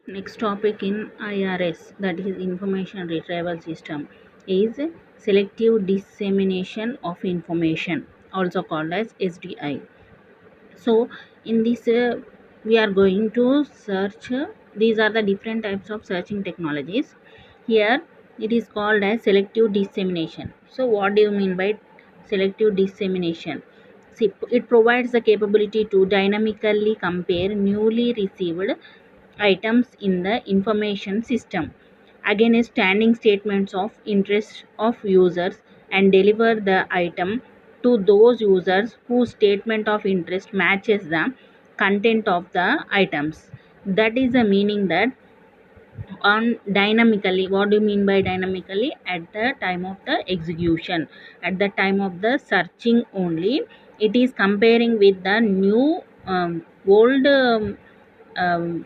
Next topic in IRS, that is Information Retrieval System, is Selective Dissemination of Information, also called as SDI. So in this we are going to search, these are the different types of searching technologies. Here it is called as selective dissemination. So what do you mean by selective dissemination? See, it provides the capability to dynamically compare newly received items in the information system against standing statements of interest of users and deliver the item to those users whose statement of interest matches the content of the items. That is the meaning that on dynamically, what do you mean by dynamically? At the time of the execution, at the time of the searching only, it is comparing with the new old um,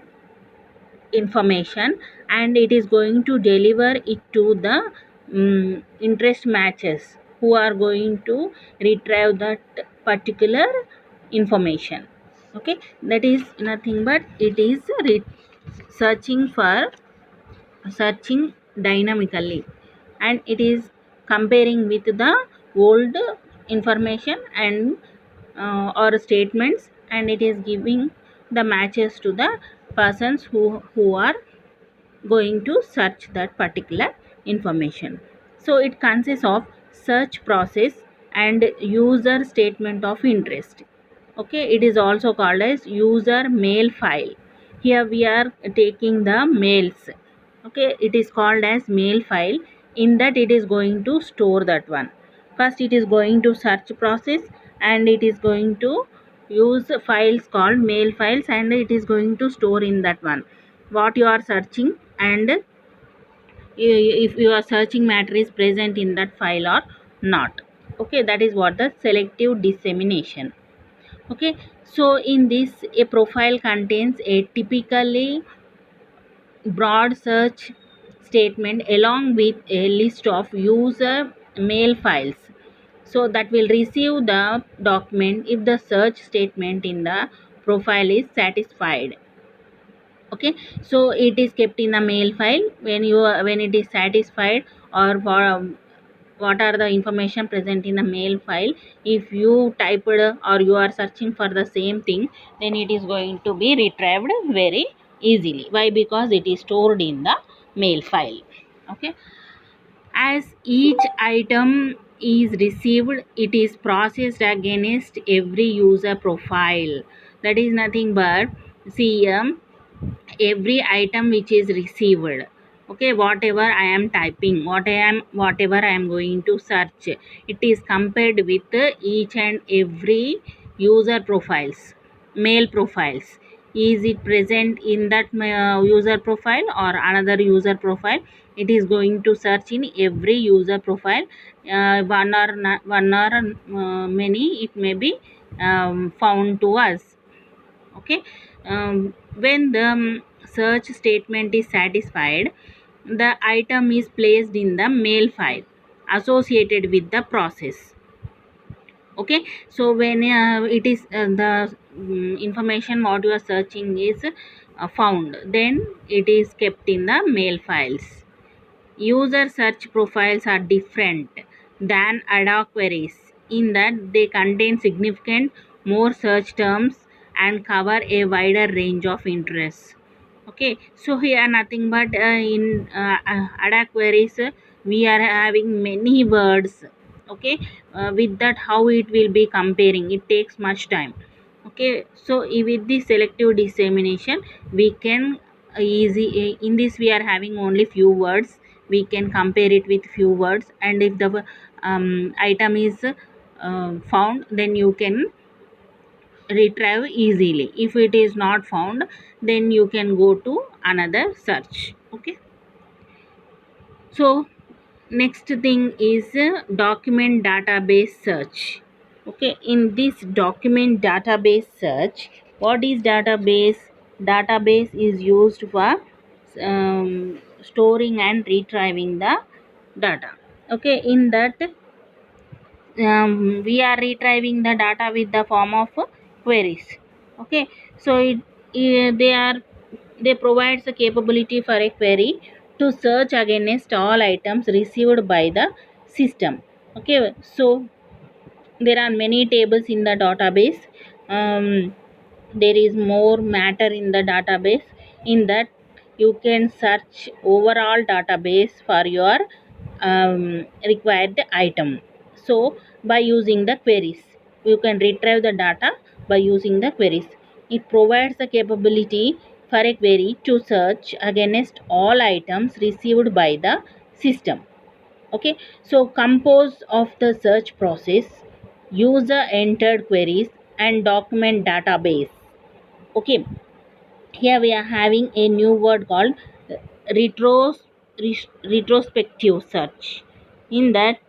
information, and it is going to deliver it to the interest matches who are going to retrieve that particular information. Okay, that is nothing but it is searching for searching dynamically, and it is comparing with the old information and or statements, and it is giving the matches to the persons who are going to search that particular information. So it consists of search process and user statement of interest. Okay, it is also called as user mail file. Here we are taking the mails. Okay, it is called as mail file. In that it is going to store that one. First it is going to search process, and it is going to use files called mail files, and it is going to store in that one what you are searching, and if your searching matter is present in that file or not. Okay, that is what the selective dissemination. Okay, so in this, a profile contains a typically broad search statement along with a list of user mail files, so that will receive the document if the search statement in the profile is satisfied. Okay, so it is kept in the mail file. When you when it is satisfied, or for what are the information present in the mail file, if you typed or you are searching for the same thing, then it is going to be retrieved very easily. Why? Because it is stored in the mail file. Okay, as each item is received, it is processed against every user profile. That is nothing but, see, every item which is received, okay, whatever I am typing, whatever I am going to search, it is compared with each and every user profiles, mail profiles. Is it present in that user profile or another user profile? It is going to search in every user profile, one or not, one or many it may be found to us. Okay, when the search statement is satisfied, the item is placed in the mail file associated with the process. Okay, so when it is the information what you are searching is found, then it is kept in the mail files. User search profiles are different than ad hoc queries in that they contain significant more search terms and cover a wider range of interests. Okay, so here nothing but in ad hoc queries, we are having many words. Okay, with that how it will be comparing, it takes much time. Okay, so with the selective dissemination we can easy, in this we are having only few words, we can compare it with few words, and if the item is found, then you can retrieve easily. If it is not found, then you can go to another search. Okay, so next thing is document database search. Okay, in this document database search, what is database? Database is used for storing and retrieving the data. Okay, in that we are retrieving the data with the form of queries. Okay, so they are they provides the capability for a query to search against all items received by the system. Okay, so there are many tables in the database. There is more matter in the database. In that, you can search overall database for your required item. So by using the queries, you can retrieve the data by using the queries. It provides the capability for a query to search against all items received by the system. Okay, so compose of the search process, user entered queries and document database. Okay, here we are having a new word called retros, retrospective search. In that,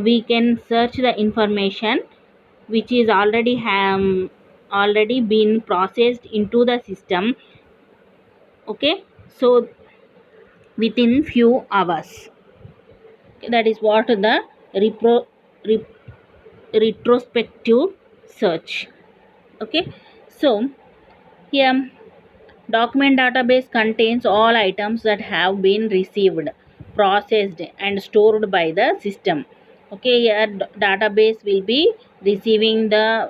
we can search the information which is already been processed into the system. Okay, so within few hours. That is what the repro, re, retrospective search. Okay, so here document database contains all items that have been received, processed and stored by the system. Okay, here database will be receiving the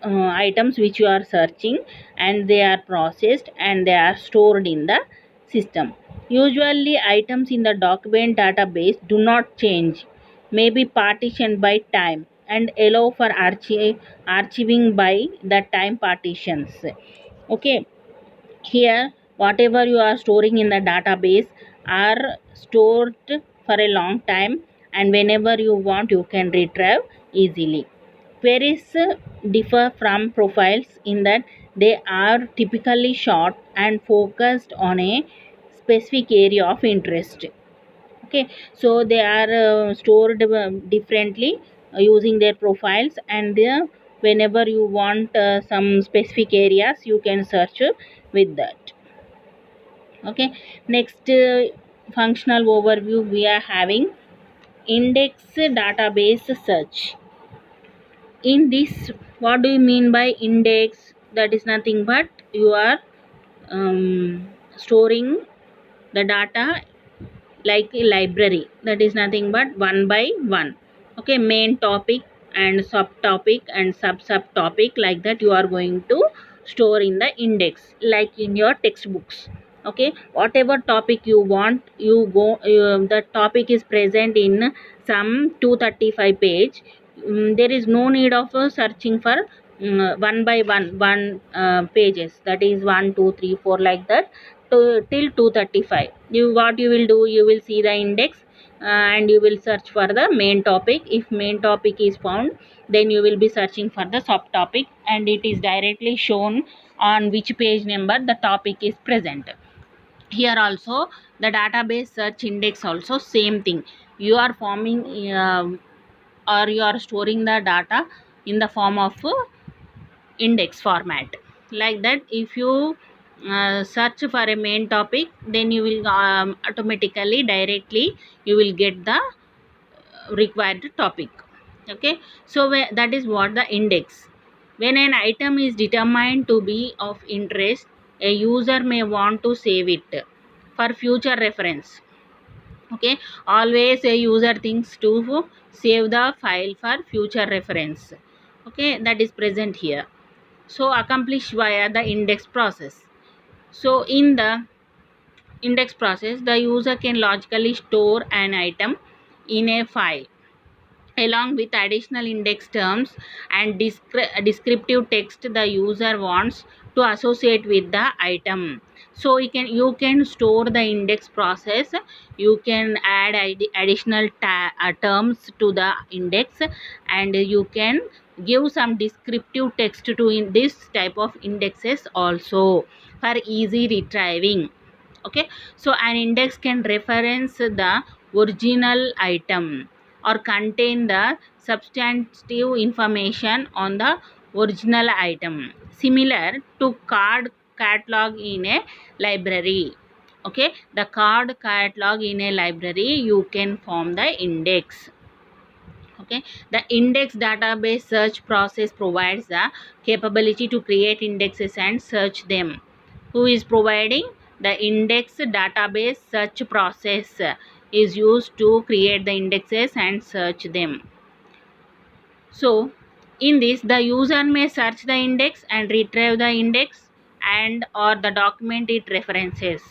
items which you are searching, and they are processed and they are stored in the system. Usually items in the document database do not change, may be partitioned by time and allow for archiving by the time partitions. Okay, here whatever you are storing in the database are stored for a long time, and whenever you want you can retrieve easily. Queries differ from profiles in that they are typically short and focused on a specific area of interest. Okay, so they are stored differently using their profiles, and whenever you want some specific areas you can search with that. Okay, next functional overview we are having index database search. In this, what do you mean by index? That is nothing but you are storing the data like a library. That is nothing but one by one. Okay, main topic and subtopic and subtopic, like that you are going to store in the index like in your textbooks. Okay, whatever topic you want, the topic is present in some 235 page. There is no need of searching for one by one pages, that is 1 2 3 4 like that, till 235. What you will do, you will see the index and you will search for the main topic. If main topic is found, then you will be searching for the subtopic, and it is directly shown on which page number the topic is present. Here also the database search index also same thing. You are forming or you are storing the data in the form of index format, like that. If you search for a main topic, then you will automatically directly you will get the required topic. Okay, so that is what the index. When an item is determined to be of interest, a user may want to save it for future reference. Okay, always a user thinks to save the file for future reference. Okay, that is present here. So accomplished via the index process. So in the index process, the user can logically store an item in a file along with additional index terms and descriptive text the user wants to associate with the item. So you can store the index process, you can add additional terms to the index, and you can give some descriptive text to in this type of indexes also for easy retrieving. Okay, so an index can reference the original item or contain the substantive information on the original item, similar to card catalog in a library. Okay, the card catalog in a library, you can form the index. Okay, the index database search process provides the capability to create indexes and search them. who is providing the index database search process is used to create the indexes and search them. So in this, the user may search the index and retrieve the index and or the document it references.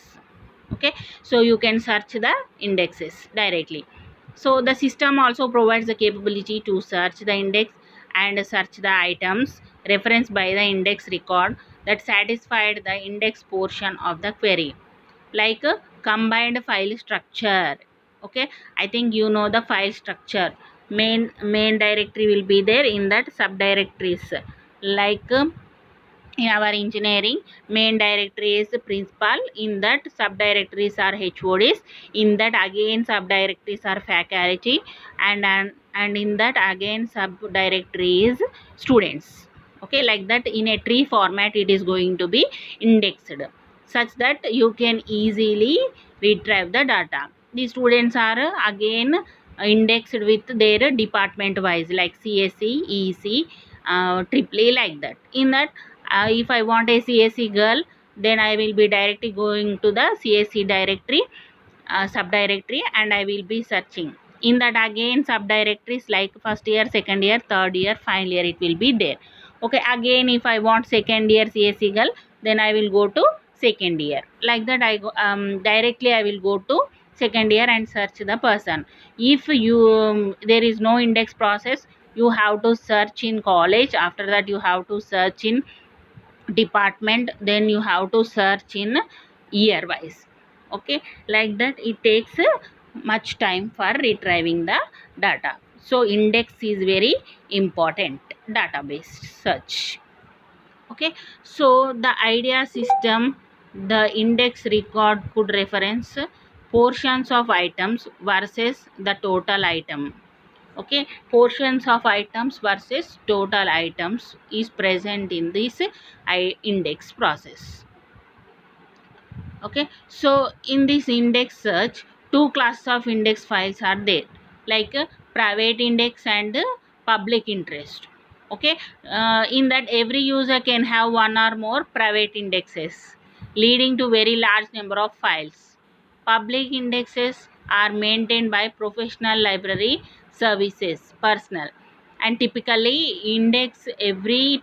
Okay, so you can search the indexes directly. So the system also provides the capability to search the index and search the items referenced by the index record that satisfied the index portion of the query, like a combined file structure. Okay, I think you know the file structure. Main directory will be there, in that subdirectories, like in our engineering, main directory is principal, in that subdirectories are HODs, in that again subdirectories are faculty, and in that again subdirectory is students. Okay, like that, in a tree format it is going to be indexed such that you can easily retrieve the data. The students are again indexed with their department wise, like CSE, EC, triple E, like that. In that, if I want a CSE girl, then I will be directly going to the CSE directory, subdirectory, and I will be searching. In that again subdirectories like first year, second year, third year, final year, it will be there. Okay, again if I want second year CSE girl, then I will go to second year. Like that, I go directly I will go to second year and search the person. If you there is no index process, you have to search in college, after that you have to search in department, then you have to search in year wise. Okay, like that, it takes much time for retrieving the data. So index is very important database search. Okay, so the idea system, the index record could reference portions of items versus the total item. Okay, portions of items versus total items is present in this index process. Okay, so in this index search, two classes of index files are there, like private index and public interest. Okay, in that every user can have one or more private indexes, leading to very large number of files. Public indexes are maintained by professional library services personnel and typically index every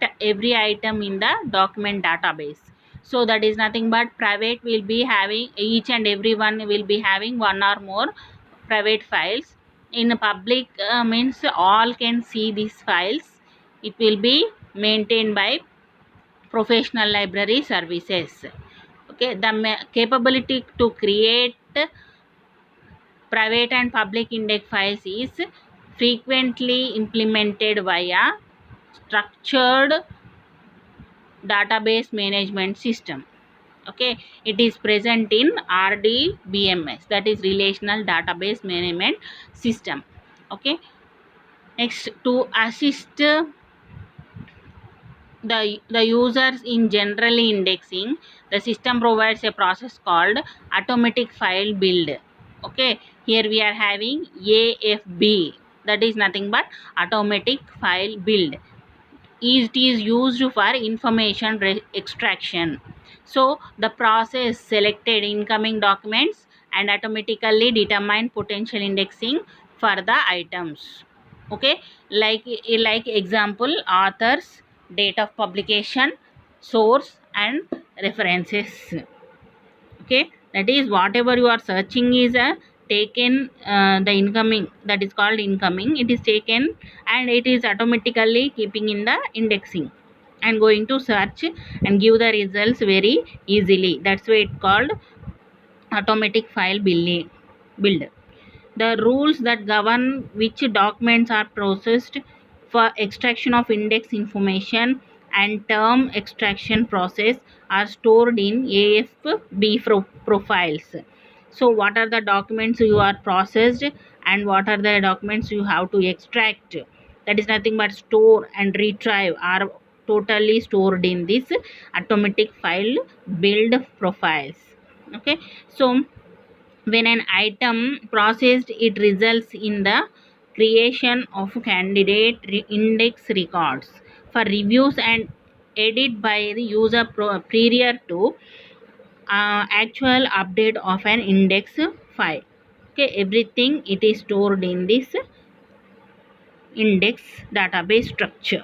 item in the document database. So that is nothing but private will be having, each and every one will be having one or more private files. In public means all can see these files. It will be maintained by professional library services. Okay, the capability to create private and public index files is frequently implemented via structured database management system. Okay, it is present in RDBMS, that is relational database management system. Okay, next, to assist the users in generally indexing, the system provides a process called automatic file build. Okay, here we are having AFB, that is nothing but automatic file build. It is used for information extraction. So the process selected incoming documents and automatically determine potential indexing for the items. Okay, like example, authors, date of publication, source, and references. Okay, that is whatever you are searching is taken, the incoming, that is called incoming, it is taken and it is automatically keeping in the indexing and going to search and give the results very easily. That's why it called automatic file build. The rules that govern which documents are processed for extraction of index information and term extraction process are stored in AFB profiles. So what are the documents you are processed and what are the documents you have to extract? That is nothing but store and retrieve are totally stored in this automatic file build profiles. Okay, so when an item processed, it results in the creation of candidate index records for reviews and edit by the user prior to actual update of an index file. Okay, everything it is stored in this index database structure.